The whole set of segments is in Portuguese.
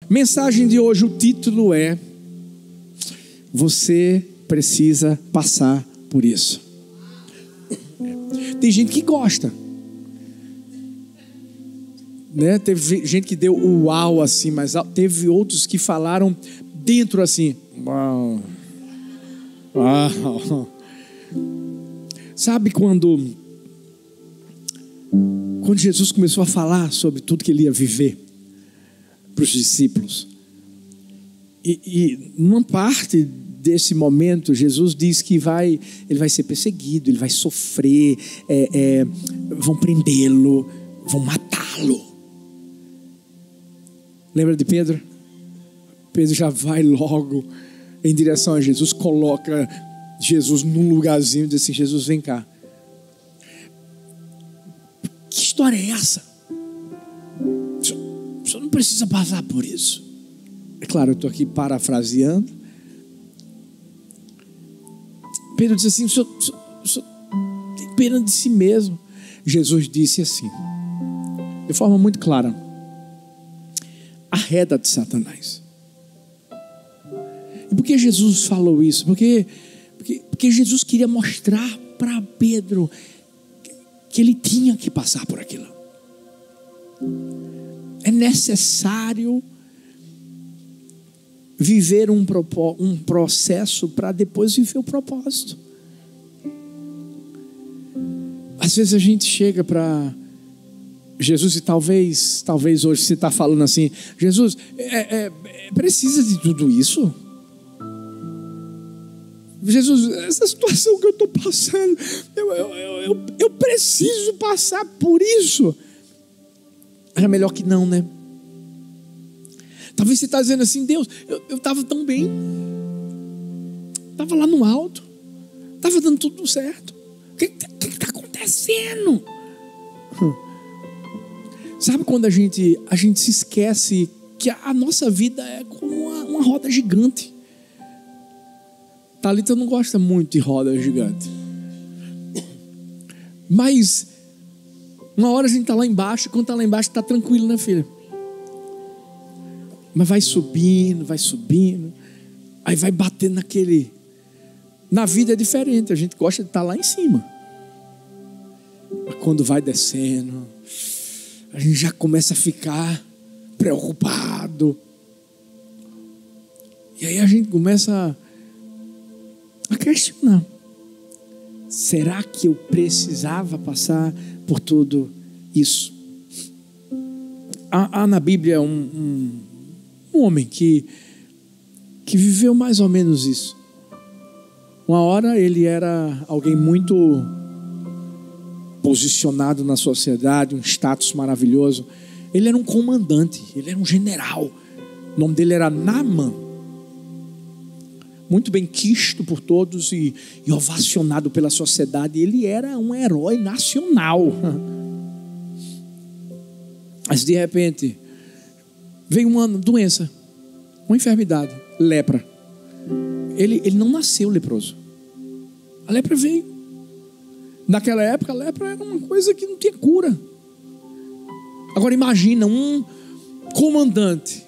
Mensagem de hoje, o título é: você precisa passar por isso. Tem gente que gosta, né? Teve gente que deu o uau assim, mas teve outros que falaram dentro assim, uau, uau. Sabe quando Jesus começou a falar sobre tudo que ele ia viver para os discípulos, e numa parte desse momento, Jesus diz que ele vai ser perseguido, ele vai sofrer, vão prendê-lo, vão matá-lo. Lembra de Pedro? Pedro já vai logo em direção a Jesus, coloca Jesus num lugarzinho e diz assim: Jesus, vem cá. Que história é essa? O senhor não precisa passar por isso. É claro, eu estou aqui parafraseando. Pedro disse assim: o senhor tem pena de si mesmo. Jesus disse assim, de forma muito clara: arreda de Satanás. E por que Jesus falou isso? Porque Jesus queria mostrar para Pedro que ele tinha que passar por aquilo. É necessário viver um processo para depois viver o propósito. Às vezes a gente chega para Jesus e talvez hoje você está falando assim: Jesus, precisa de tudo isso? Jesus, essa situação que eu estou passando, eu preciso passar por isso. Era melhor que não, né? Talvez você está dizendo assim: Deus, eu estava tão bem, estava lá no alto, estava dando tudo certo, o que está acontecendo? Sabe quando a gente se esquece que a nossa vida é como uma roda gigante? Thalita não gosta muito de roda gigante, mas uma hora a gente está lá embaixo, e quando está lá embaixo está tranquilo, né, filha? Mas vai subindo, aí vai batendo naquele... Na vida é diferente, a gente gosta de estar lá em cima, mas quando vai descendo, a gente já começa a ficar preocupado, e aí a gente começa a questionar: será que eu precisava passar por tudo isso? Há na Bíblia um homem que viveu mais ou menos isso. Uma hora ele era alguém muito posicionado na sociedade, um status maravilhoso. Ele era um comandante, ele era um general. O nome dele era Naamã. Muito bem quisto por todos e ovacionado pela sociedade. Ele era um herói nacional. Mas de repente veio uma doença, uma enfermidade, lepra. Ele não nasceu leproso. A lepra veio. Naquela época a lepra era uma coisa que não tinha cura. Agora imagina um comandante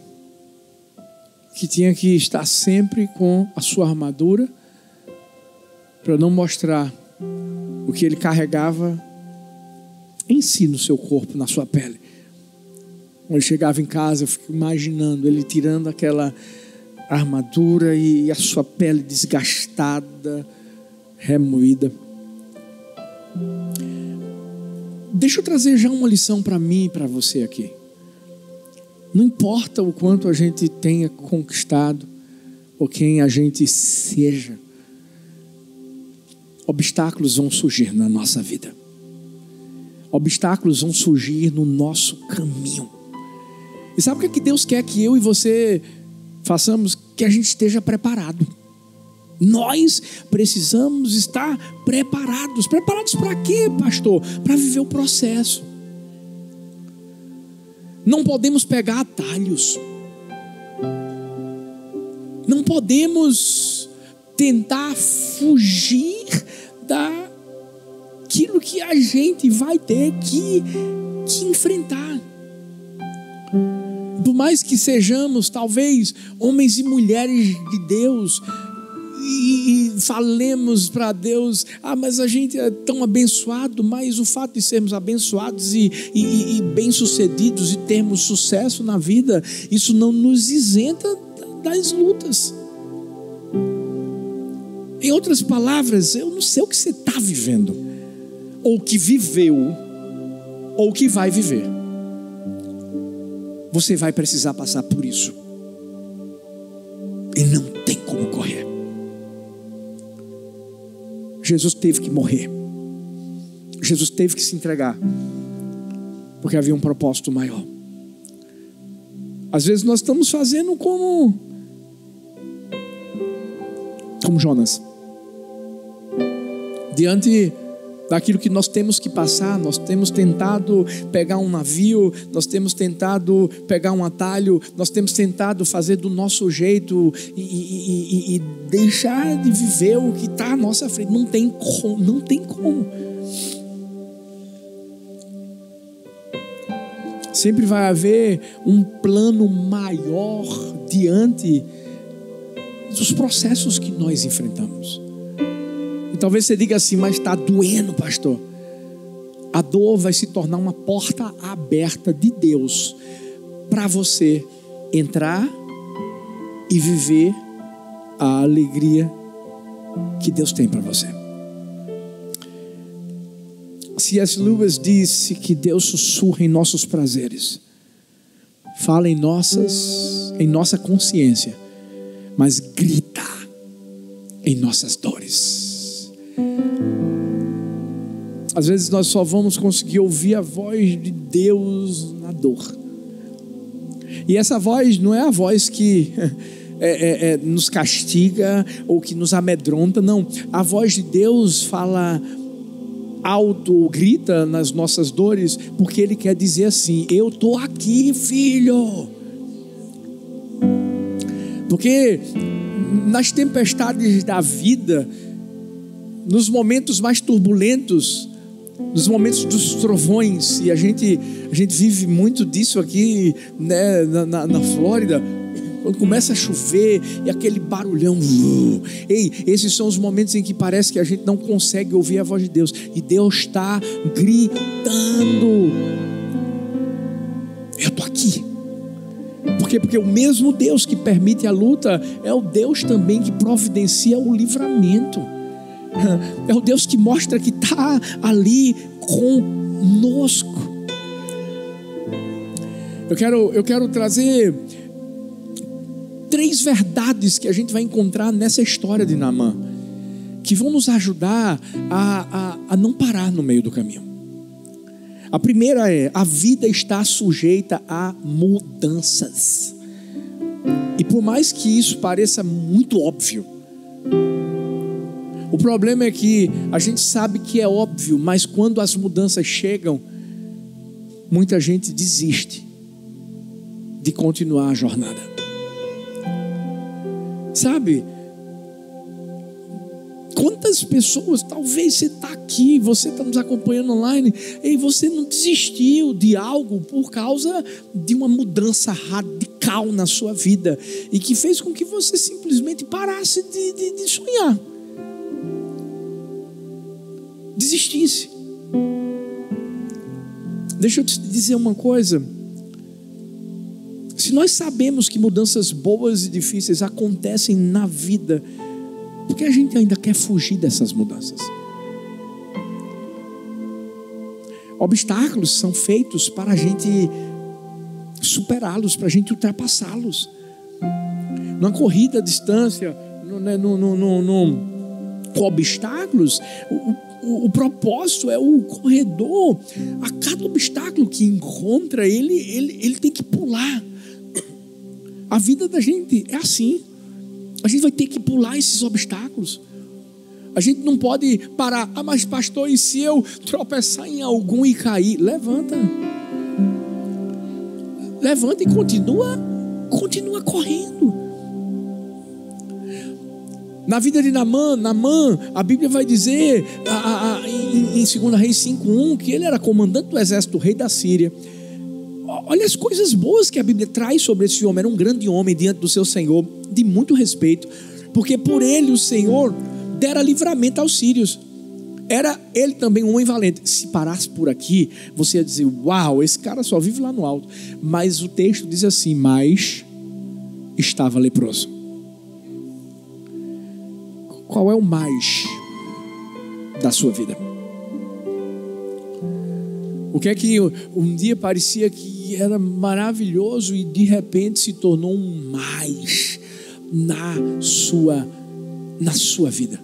que tinha que estar sempre com a sua armadura para não mostrar o que ele carregava em si, no seu corpo, na sua pele. Quando ele chegava em casa, eu fico imaginando ele tirando aquela armadura e a sua pele desgastada, remoída. Deixa eu trazer já uma lição para mim e para você aqui. Não importa o quanto a gente tenha conquistado ou quem a gente seja, obstáculos vão surgir na nossa vida. Obstáculos vão surgir no nosso caminho. E sabe o que Deus quer que eu e você façamos? Que a gente esteja preparado. Nós precisamos estar preparados. Preparados para quê, pastor? Para viver o processo. Não podemos pegar atalhos. Não podemos tentar fugir daquilo que a gente vai ter que enfrentar. Por mais que sejamos, talvez, homens e mulheres de Deus, e falemos para Deus: mas a gente é tão abençoado. Mas o fato de sermos abençoados e bem-sucedidos e termos sucesso na vida, isso não nos isenta das lutas. Em outras palavras, eu não sei o que você está vivendo, ou o que viveu, ou o que vai viver. Você vai precisar passar por isso, e não tem como correr. Jesus teve que morrer, Jesus teve que se entregar, porque havia um propósito maior. Às vezes nós estamos fazendo como Jonas. Diante daquilo que nós temos que passar, nós temos tentado pegar um navio, nós temos tentado pegar um atalho, nós temos tentado fazer do nosso jeito e deixar de viver o que está à nossa frente. Não tem como. Sempre vai haver um plano maior diante dos processos que nós enfrentamos. E talvez você diga assim: mas está doendo, pastor. A dor vai se tornar uma porta aberta de Deus para você entrar e viver a alegria que Deus tem para você. C.S. Lewis disse que Deus sussurra em nossos prazeres, fala em nossa consciência, mas grita em nossas dores. Às vezes nós só vamos conseguir ouvir a voz de Deus na dor. E essa voz não é a voz que nos castiga ou que nos amedronta, não. A voz de Deus fala alto ou grita nas nossas dores, porque Ele quer dizer assim: eu estou aqui, filho. Porque nas tempestades da vida, nos momentos mais turbulentos, nos momentos dos trovões, e a gente vive muito disso aqui, né, na Flórida, quando começa a chover e aquele barulhão, esses são os momentos em que parece que a gente não consegue ouvir a voz de Deus, e Deus está gritando: eu estou aqui. Por quê? Porque o mesmo Deus que permite a luta é o Deus também que providencia o livramento. É o Deus que mostra que está ali conosco. Eu quero trazer 3 verdades que a gente vai encontrar nessa história de Naamã, que vão nos ajudar a não parar no meio do caminho. A primeira é: a vida está sujeita a mudanças. E por mais que isso pareça muito óbvio, o problema é que a gente sabe que é óbvio, mas quando as mudanças chegam, muita gente desiste de continuar a jornada. Sabe? Quantas pessoas, talvez você está aqui, você está nos acompanhando online, e você não desistiu de algo por causa de uma mudança radical na sua vida, e que fez com que você simplesmente parasse de sonhar, desistisse. Deixa eu te dizer uma coisa: se nós sabemos que mudanças boas e difíceis acontecem na vida, por que a gente ainda quer fugir dessas mudanças? Obstáculos são feitos para a gente superá-los, para a gente ultrapassá-los. Numa corrida à distância, com obstáculos, o propósito é o corredor, a cada obstáculo que encontra, ele tem que pular. A vida da gente é assim. A gente vai ter que pular esses obstáculos. A gente não pode parar: mas pastor, e se eu tropeçar em algum e cair? Levanta e continua correndo. Na vida de Naamã, a Bíblia vai dizer em 2 Reis 5:1 que ele era comandante do exército do rei da Síria. Olha as coisas boas que a Bíblia traz sobre esse homem. Era um grande homem diante do seu Senhor, de muito respeito, porque por ele o Senhor dera livramento aos sírios. Era ele também um homem valente. Se parasse por aqui, você ia dizer: uau, esse cara só vive lá no alto. Mas o texto diz assim: mas estava leproso. Qual é o mais da sua vida? O que é que um dia parecia que era maravilhoso e de repente se tornou um mais na sua vida,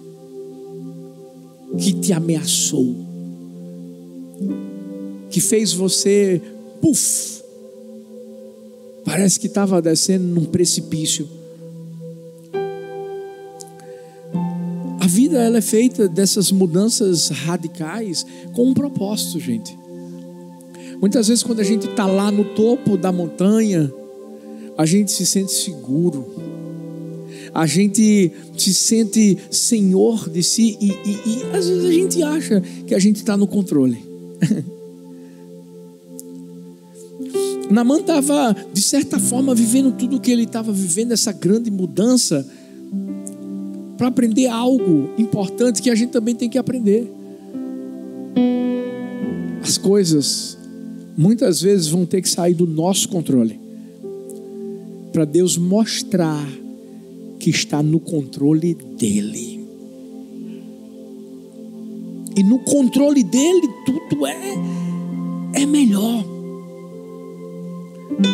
que te ameaçou, que fez você, puf, parece que estava descendo num precipício. A vida, ela é feita dessas mudanças radicais com um propósito, gente. Muitas vezes quando a gente está lá no topo da montanha, a gente se sente seguro, a gente se sente senhor de si e às vezes a gente acha que a gente está no controle. Naamã estava, de certa forma, vivendo tudo o que ele estava vivendo, essa grande mudança, para aprender algo importante que a gente também tem que aprender. As coisas muitas vezes vão ter que sair do nosso controle, para Deus mostrar que está no controle dele. E no controle dele tudo é melhor.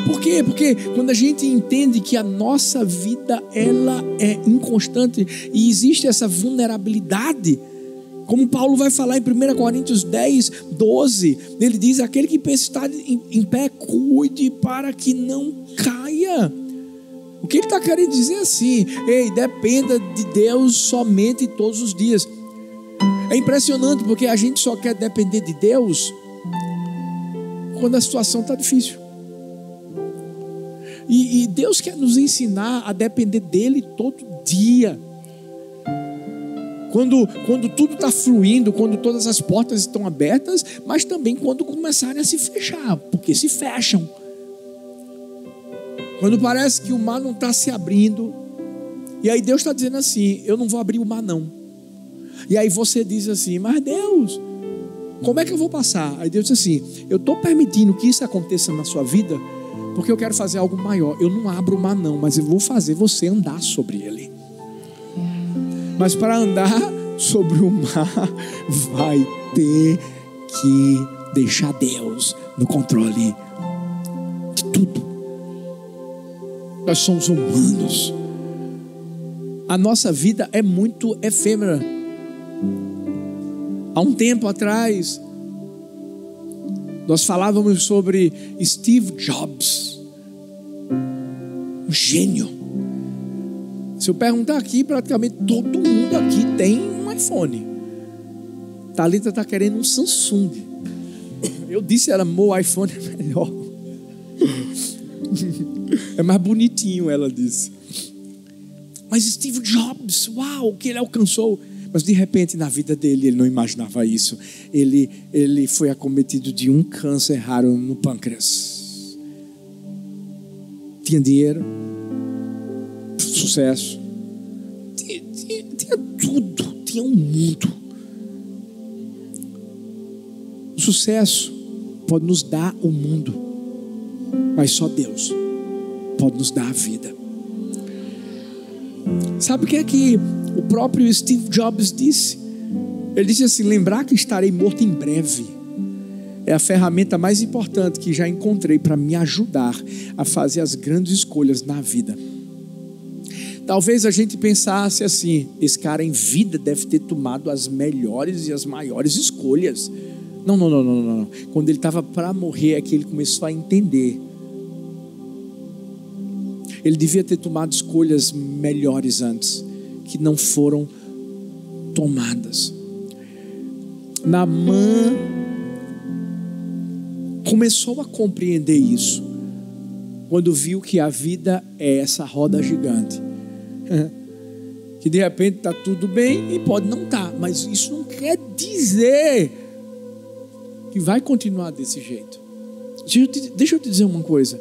Por quê? Porque quando a gente entende que a nossa vida ela é inconstante e existe essa vulnerabilidade, como Paulo vai falar em 1 Coríntios 10, 12, ele diz: aquele que pensa estar em pé, cuide para que não caia. O que ele está querendo dizer assim? Ei, dependa de Deus somente todos os dias. É impressionante porque a gente só quer depender de Deus quando a situação está difícil. E Deus quer nos ensinar a depender dele todo dia. Quando tudo está fluindo, quando todas as portas estão abertas, mas também quando começarem a se fechar, porque se fecham. Quando parece que o mar não está se abrindo, e aí Deus está dizendo assim: eu não vou abrir o mar não. E aí você diz assim: mas Deus, como é que eu vou passar? Aí Deus diz assim: eu estou permitindo que isso aconteça na sua vida, porque eu quero fazer algo maior. Eu não abro o mar não, mas eu vou fazer você andar sobre ele. Mas para andar sobre o mar, vai ter que deixar Deus no controle de tudo. Nós somos humanos. A nossa vida é muito efêmera. Há um tempo atrás, nós falávamos sobre Steve Jobs, um gênio. Se eu perguntar aqui, praticamente todo mundo aqui tem um iPhone. Thalita está querendo um Samsung. Eu disse, era meu iPhone é melhor. É mais bonitinho, ela disse. Mas Steve Jobs, uau, o que ele alcançou. Mas de repente na vida dele, ele não imaginava isso. Ele foi acometido de um câncer raro no pâncreas. Tinha dinheiro, sucesso, tinha tudo, tinha um mundo. O sucesso pode nos dar o mundo, mas só Deus pode nos dar a vida. Sabe o que é que o próprio Steve Jobs disse? Ele disse assim: lembrar que estarei morto em breve é a ferramenta mais importante que já encontrei para me ajudar a fazer as grandes escolhas na vida. Talvez a gente pensasse assim: esse cara em vida deve ter tomado as melhores e as maiores escolhas. Não. Quando ele estava para morrer é que ele começou a entender. Ele devia ter tomado escolhas melhores antes, que não foram tomadas. Naamã começou a compreender isso quando viu que a vida é essa roda gigante, que de repente está tudo bem e pode não estar, mas isso não quer dizer que vai continuar desse jeito. Deixa eu te dizer uma coisa,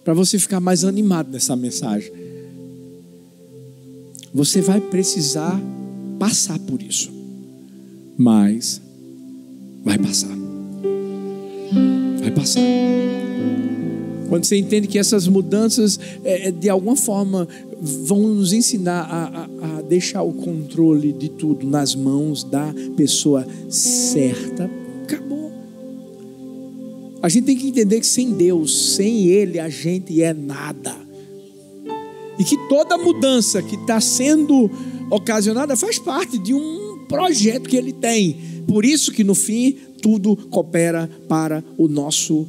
para você ficar mais animado nessa mensagem. Você vai precisar passar por isso, mas vai passar. Vai passar. Quando você entende que essas mudanças de alguma forma vão nos ensinar a deixar o controle de tudo nas mãos da pessoa certa, acabou. A gente tem que entender que sem Deus, sem Ele, a gente é nada. E que toda mudança que está sendo ocasionada faz parte de um projeto que Ele tem. Por isso que no fim tudo coopera para o nosso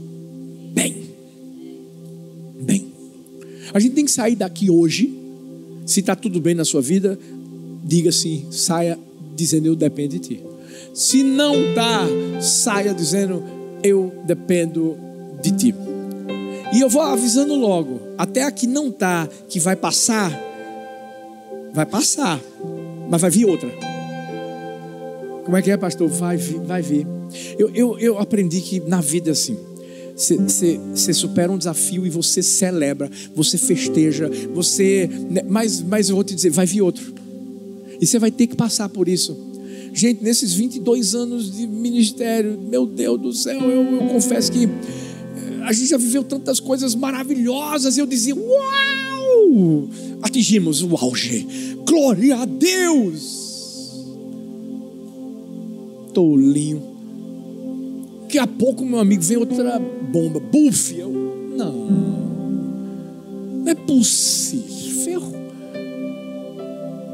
bem. A gente tem que sair daqui hoje. Se está tudo bem na sua vida, diga assim, saia dizendo eu dependo de ti. Se não está, saia dizendo eu dependo de ti. E eu vou avisando logo, até aqui não está, que vai passar, mas vai vir outra. Como é que é, pastor? Vai vir. Eu aprendi que na vida é assim. Você supera um desafio e você celebra, você festeja, mas eu vou te dizer, vai vir outro. E você vai ter que passar por isso. Gente, nesses 22 anos de ministério, meu Deus do céu, eu confesso que a gente já viveu tantas coisas maravilhosas. Eu dizia, uau, atingimos o auge, glória a Deus. Tolinho. Daqui a pouco, meu amigo, vem outra bomba, buf, não é possível.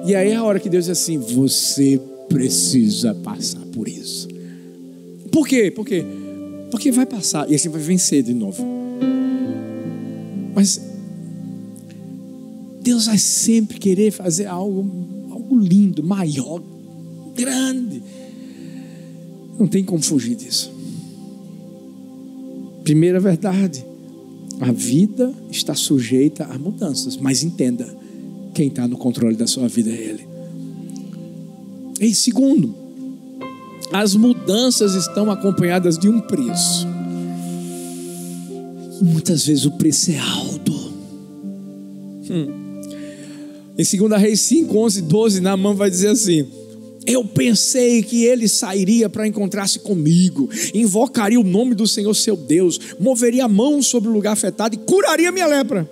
E aí é a hora que Deus diz assim, você precisa passar por isso. Por quê? Porque vai passar e a gente vai vencer de novo. Mas Deus vai sempre querer fazer algo lindo, maior, grande. Não tem como fugir disso. Primeira verdade, a vida está sujeita a mudanças, mas entenda, quem está no controle da sua vida é Ele. E segundo, as mudanças estão acompanhadas de um preço. E muitas vezes o preço é alto. Em 2 Reis 5, 11, 12, Naamã vai dizer assim, eu pensei que ele sairia para encontrar-se comigo, invocaria o nome do Senhor seu Deus, moveria a mão sobre o lugar afetado e curaria minha lepra.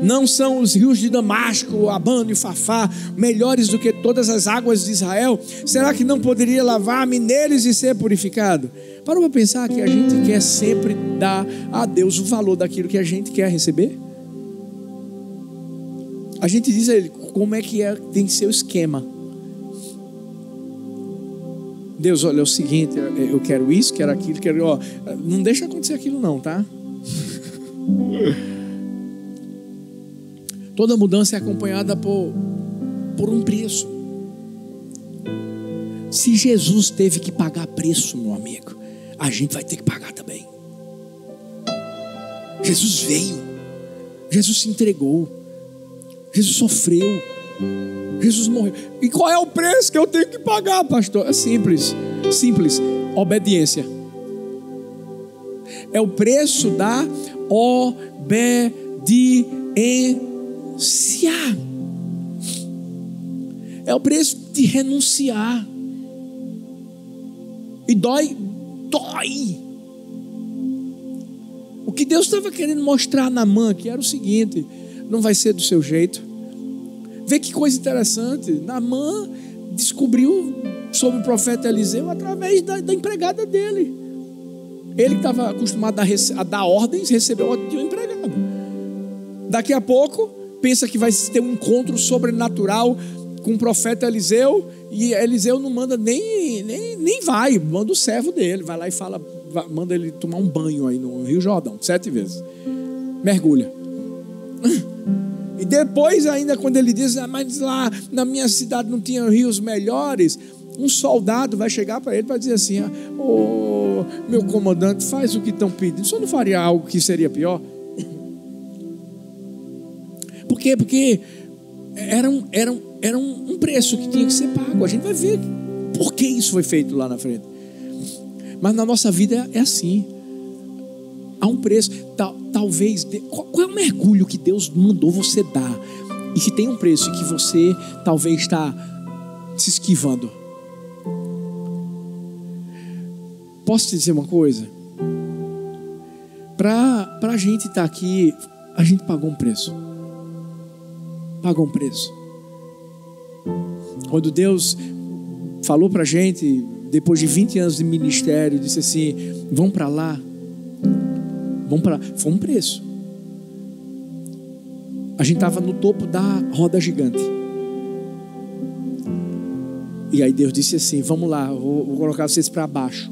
Não são os rios de Damasco, Abano e Fafá melhores do que todas as águas de Israel? Será que não poderia lavar-me neles e ser purificado? Parou para pensar que a gente quer sempre dar a Deus o valor daquilo que a gente quer receber? A gente diz a Ele como é que tem que ser o esquema. Deus, olha, é o seguinte, eu quero isso, quero aquilo, não deixa acontecer aquilo não, tá? Toda mudança é acompanhada por um preço. Se Jesus teve que pagar preço, meu amigo, a gente vai ter que pagar também. Jesus veio, Jesus se entregou, Jesus sofreu, Jesus morreu. E qual é o preço que eu tenho que pagar, pastor? É simples, obediência. É o preço da obediência. É o preço de renunciar. E dói. O que Deus estava querendo mostrar a Naamã que era o seguinte: não vai ser do seu jeito. Vê que coisa interessante. Naamã descobriu sobre o profeta Eliseu através da empregada dele. Ele que estava acostumado a dar ordens, recebeu ordem de um empregado. Daqui a pouco pensa que vai ter um encontro sobrenatural com o profeta Eliseu, e Eliseu não manda nem vai, manda o servo dele, vai lá e fala, manda ele tomar um banho aí no Rio Jordão, 7 vezes, mergulha. E depois ainda quando ele diz, mas lá na minha cidade não tinha rios melhores, um soldado vai chegar para ele para dizer assim, meu comandante, faz o que estão pedindo, o senhor não faria algo que seria pior? Por quê? Porque era um preço que tinha que ser pago. A gente vai ver por que isso foi feito lá na frente. Mas na nossa vida é assim. Há um preço. Talvez. Qual é o mergulho que Deus mandou você dar e que tem um preço que você talvez está se esquivando? Posso te dizer uma coisa? Para a gente estar aqui, a gente pagou um preço. Pagou um preço. Quando Deus falou para a gente, depois de 20 anos de ministério, disse assim: vão para lá. Vamos para lá. Foi um preço. A gente estava no topo da roda gigante. E aí Deus disse assim: vamos lá, vou colocar vocês para baixo.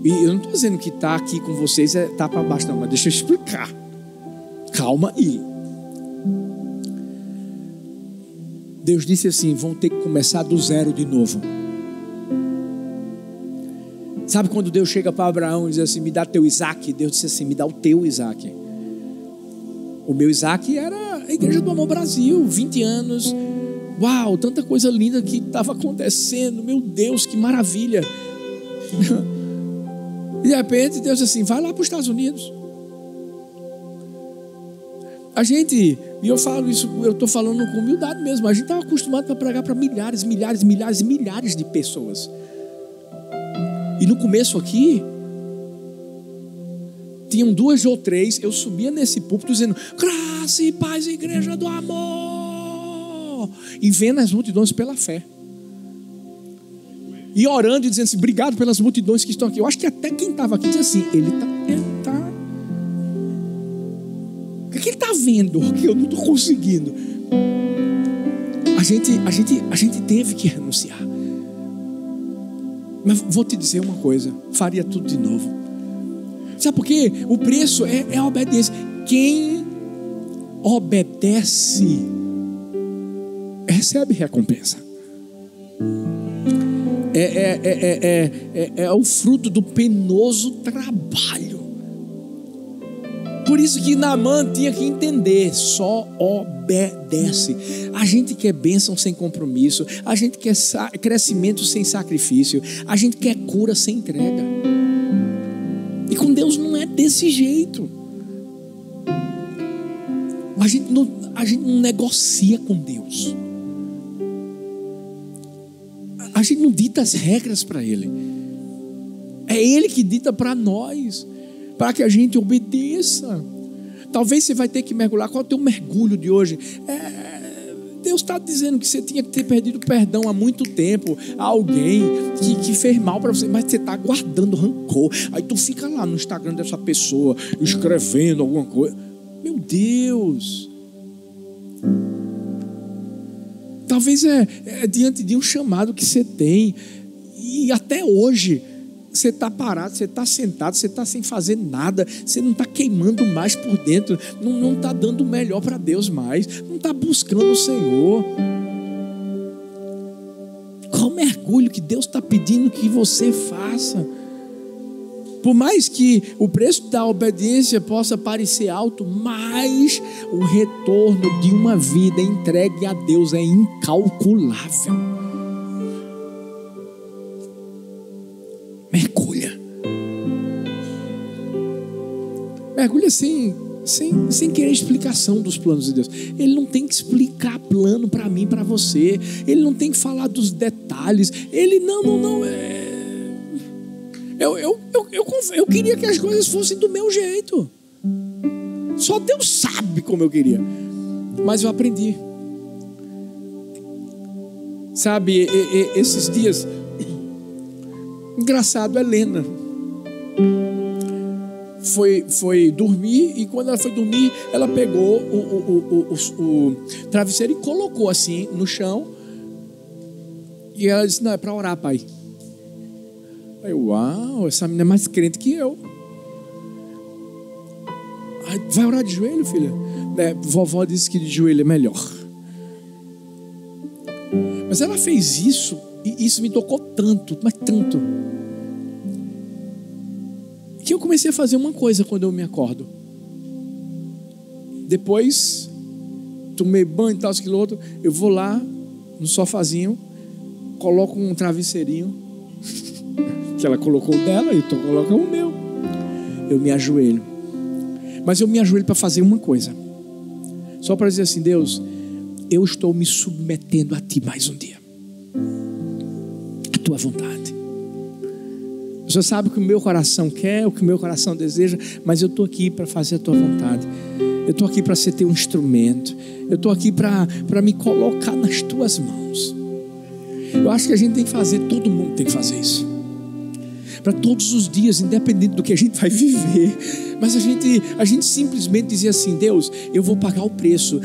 E eu não estou dizendo que estar aqui com vocês é estar para baixo, não, mas deixa eu explicar. Calma aí. Deus disse assim: vão ter que começar do zero de novo. Sabe quando Deus chega para Abraão e diz assim: me dá teu Isaac? Deus disse assim: me dá o teu Isaac. O meu Isaac era a Igreja do Amor Brasil, 20 anos. Uau, tanta coisa linda que estava acontecendo. Meu Deus, que maravilha. E de repente Deus disse assim: vai lá para os Estados Unidos. A gente, e eu falo isso, eu estou falando com humildade mesmo, a gente estava acostumado a pregar para milhares de pessoas. E no começo aqui, tinham 2 ou 3, eu subia nesse púlpito dizendo: graça e paz, Igreja do Amor, e vendo as multidões pela fé. E orando e dizendo assim: obrigado pelas multidões que estão aqui. Eu acho que até quem estava aqui dizia assim: ele está. O que ele está vendo que eu não estou conseguindo? A gente teve que renunciar. Mas vou te dizer uma coisa: faria tudo de novo. Sabe por quê? O preço é a obediência. Quem obedece recebe recompensa. É o fruto do penoso trabalho. Por isso que Naamã tinha que entender: só obedece. A gente quer bênção sem compromisso, a gente quer crescimento sem sacrifício, a gente quer cura sem entrega. E com Deus não é desse jeito. A gente não negocia com Deus. A gente não dita as regras para Ele. É Ele que dita para nós, para que a gente obedeça. Talvez você vai ter que mergulhar. Qual é o teu mergulho de hoje? Deus está dizendo que você tinha que ter perdido perdão há muito tempo a alguém que fez mal para você, mas você está guardando rancor. Aí tu fica lá no Instagram dessa pessoa escrevendo alguma coisa. Meu Deus. Talvez é diante de um chamado que você tem, e até hoje você está parado, você está sentado, você está sem fazer nada, você não está queimando mais por dentro, não está dando o melhor para Deus mais, não está buscando o Senhor. Qual mergulho que Deus está pedindo que você faça? Por mais que o preço da obediência possa parecer alto, mas o retorno de uma vida entregue a Deus é incalculável. Mergulha. Mergulha sem querer explicação dos planos de Deus. Ele não tem que explicar plano para mim, para você. Ele não tem que falar dos detalhes. Ele não. Eu queria que as coisas fossem do meu jeito. Só Deus sabe como eu queria. Mas eu aprendi. Sabe, esses dias, engraçado, Helena foi dormir, e quando ela foi dormir, ela pegou o travesseiro e colocou assim no chão. E ela disse: não, é para orar, pai. Aí, uau, essa menina é mais crente que eu. Aí, vai orar de joelho, filha? Vovó disse que de joelho é melhor. Mas ela fez isso, e isso me tocou tanto, mas tanto, que eu comecei a fazer uma coisa quando eu me acordo. Depois, tomei banho e tal, aquilo outro, eu vou lá no sofazinho, coloco um travesseirinho que ela colocou o dela e eu coloco o meu. Eu me ajoelho. Mas eu me ajoelho para fazer uma coisa. Só para dizer assim: Deus, eu estou me submetendo a Ti mais um dia. A Tua vontade. O Senhor sabe o que o meu coração quer, o que o meu coração deseja, mas eu estou aqui para fazer a Tua vontade. Eu estou aqui para ser Teu instrumento. Eu estou aqui para me colocar nas Tuas mãos. Eu acho que a gente tem que fazer, todo mundo tem que fazer isso. Para todos os dias, independente do que a gente vai viver. Mas a gente simplesmente dizia assim: Deus, eu vou pagar o preço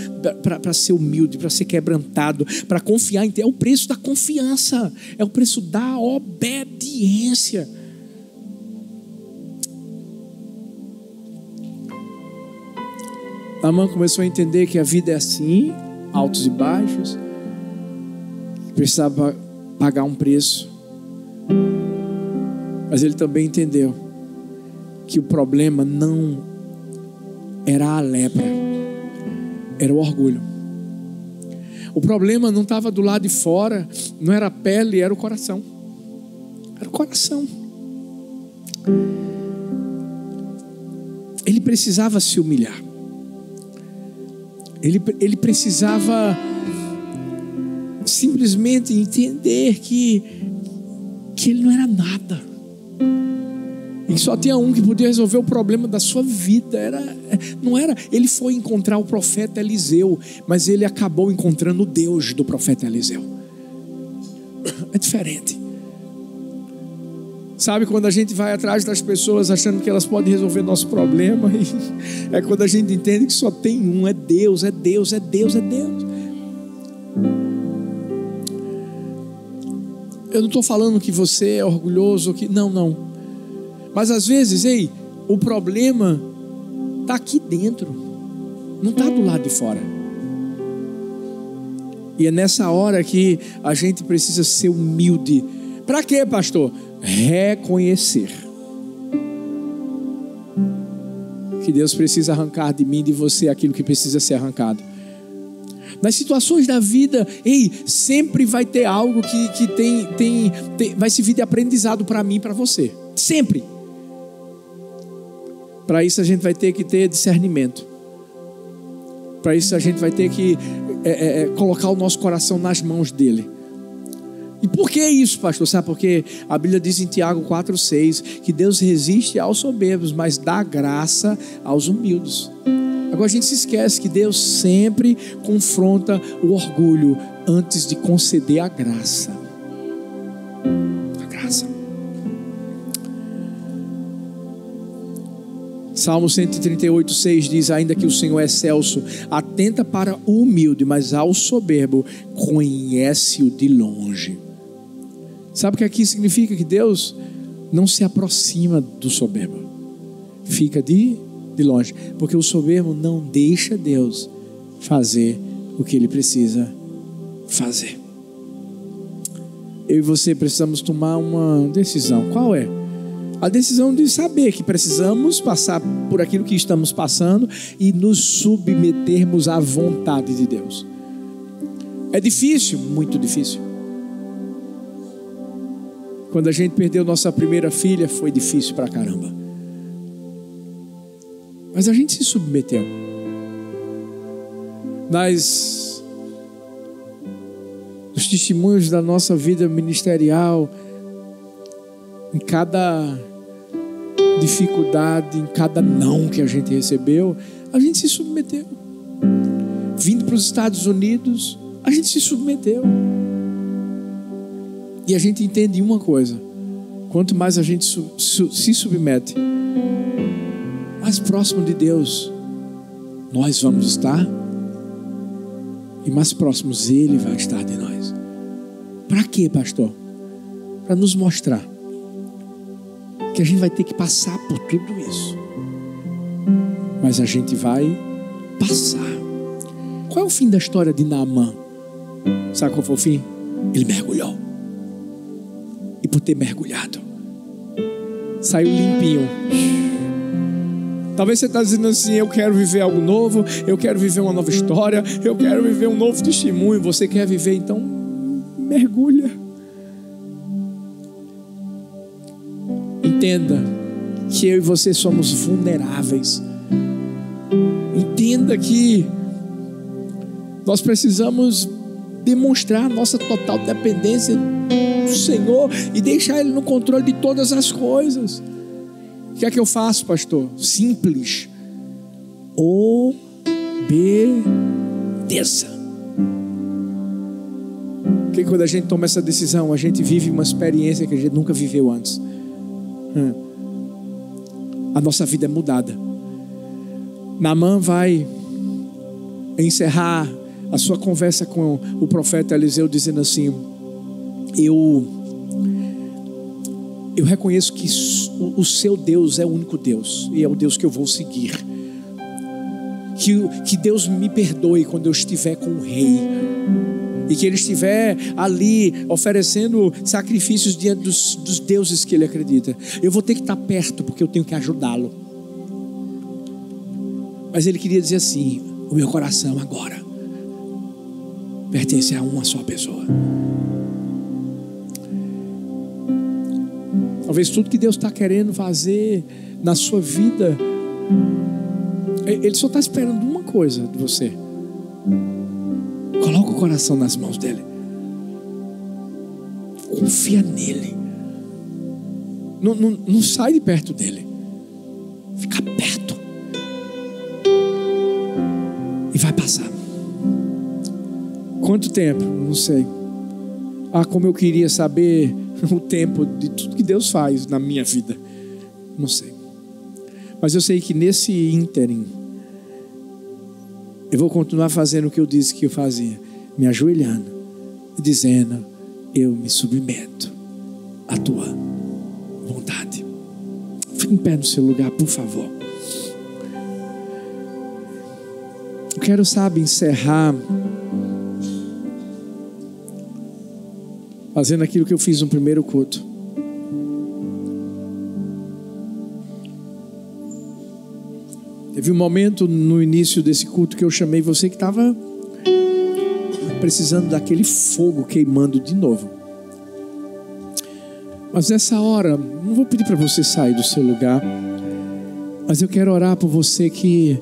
para ser humilde, para ser quebrantado, para confiar em Ti. É o preço da confiança, é o preço da obediência. Naamã começou a entender que a vida é assim, altos e baixos, precisava pagar um preço. Mas ele também entendeu que o problema não era a lepra, era o orgulho. O problema não estava do lado de fora, não era a pele, era o coração. Era o coração. Ele precisava se humilhar. Ele precisava simplesmente entender que ele não era nada. E só tinha um que podia resolver o problema da sua vida. Ele foi encontrar o profeta Eliseu, mas ele acabou encontrando o Deus do profeta Eliseu. É diferente. Sabe, quando a gente vai atrás das pessoas achando que elas podem resolver nosso problema, é quando a gente entende que só tem um, é Deus, é Deus, é Deus, é Deus. Eu não estou falando que você é orgulhoso, não. Mas às vezes, o problema está aqui dentro, não está do lado de fora. E é nessa hora que a gente precisa ser humilde. Para quê, pastor? Reconhecer que Deus precisa arrancar de mim e de você aquilo que precisa ser arrancado. Nas situações da vida, sempre vai ter algo que vai servir de aprendizado para mim e para você. Sempre. Para isso a gente vai ter que ter discernimento. Para isso a gente vai ter que colocar o nosso coração nas mãos dele. E por que isso, pastor? Sabe por quê? A Bíblia diz em Tiago 4,6 que Deus resiste aos soberbos, mas dá graça aos humildes. Agora a gente se esquece que Deus sempre confronta o orgulho antes de conceder a graça. A graça. Salmo 138,6 diz: ainda que o Senhor é excelso, atenta para o humilde, mas ao soberbo conhece-o de longe. Sabe o que aqui significa? Que Deus não se aproxima do soberbo, fica de longe, porque o soberbo não deixa Deus fazer o que ele precisa fazer. Eu e você precisamos tomar uma decisão. Qual é? A decisão de saber que precisamos passar por aquilo que estamos passando e nos submetermos à vontade de Deus. É difícil, muito difícil. Quando a gente perdeu nossa primeira filha, foi difícil pra caramba. Mas a gente se submeteu. Nos testemunhos da nossa vida ministerial, em cada dificuldade, em cada não que a gente recebeu, a gente se submeteu. Vindo para os Estados Unidos, a gente se submeteu. E a gente entende uma coisa: quanto mais a gente se submete, mais próximo de Deus nós vamos estar, e mais próximos Ele vai estar de nós. Para quê, pastor? Para nos mostrar que a gente vai ter que passar por tudo isso, mas a gente vai passar. Qual é o fim da história de Naamã? Sabe qual foi o fim? Ele mergulhou, e por ter mergulhado, saiu limpinho. Talvez você está dizendo assim: eu quero viver algo novo, eu quero viver uma nova história, eu quero viver um novo testemunho. Você quer viver, então mergulha. Entenda que eu e você somos vulneráveis. Entenda que nós precisamos demonstrar nossa total dependência do Senhor e deixar Ele no controle de todas as coisas. O que é que eu faço, pastor? Simples. Obedeça. Porque quando a gente toma essa decisão, a gente vive uma experiência que a gente nunca viveu antes. A nossa vida é mudada. Naamã vai encerrar a sua conversa com o profeta Eliseu dizendo assim: eu reconheço que o seu Deus é o único Deus e é o Deus que eu vou seguir. Que Deus me perdoe quando eu estiver com o rei e que ele estiver ali oferecendo sacrifícios diante dos deuses que ele acredita. Eu vou ter que estar perto porque eu tenho que ajudá-lo. Mas ele queria dizer assim: o meu coração agora pertence a uma só pessoa. Talvez tudo que Deus está querendo fazer na sua vida, Ele só está esperando uma coisa de você. Coloca o coração nas mãos dele. Confia nele. Não sai de perto dele. Fica perto. E vai passar. Quanto tempo? Não sei. Como eu queria saber o tempo de tudo que Deus faz na minha vida. Não sei. Mas eu sei que nesse ínterim eu vou continuar fazendo o que eu disse que eu fazia, me ajoelhando e dizendo: eu me submeto à tua vontade. Fique em pé no seu lugar, por favor. Eu quero, encerrar fazendo aquilo que eu fiz no primeiro culto. Teve um momento no início desse culto que eu chamei você que estava precisando daquele fogo queimando de novo. Mas nessa hora, não vou pedir para você sair do seu lugar, mas eu quero orar por você que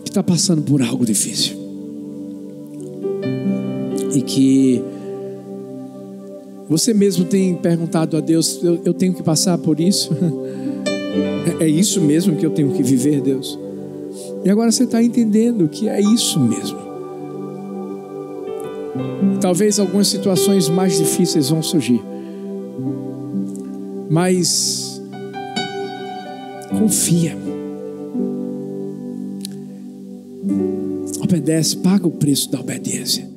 está passando por algo difícil. E que você mesmo tem perguntado a Deus: eu tenho que passar por isso? É isso mesmo que eu tenho que viver, Deus? E agora você está entendendo que é isso mesmo. Talvez algumas situações mais difíceis vão surgir, mas confia, obedece, paga o preço da obediência.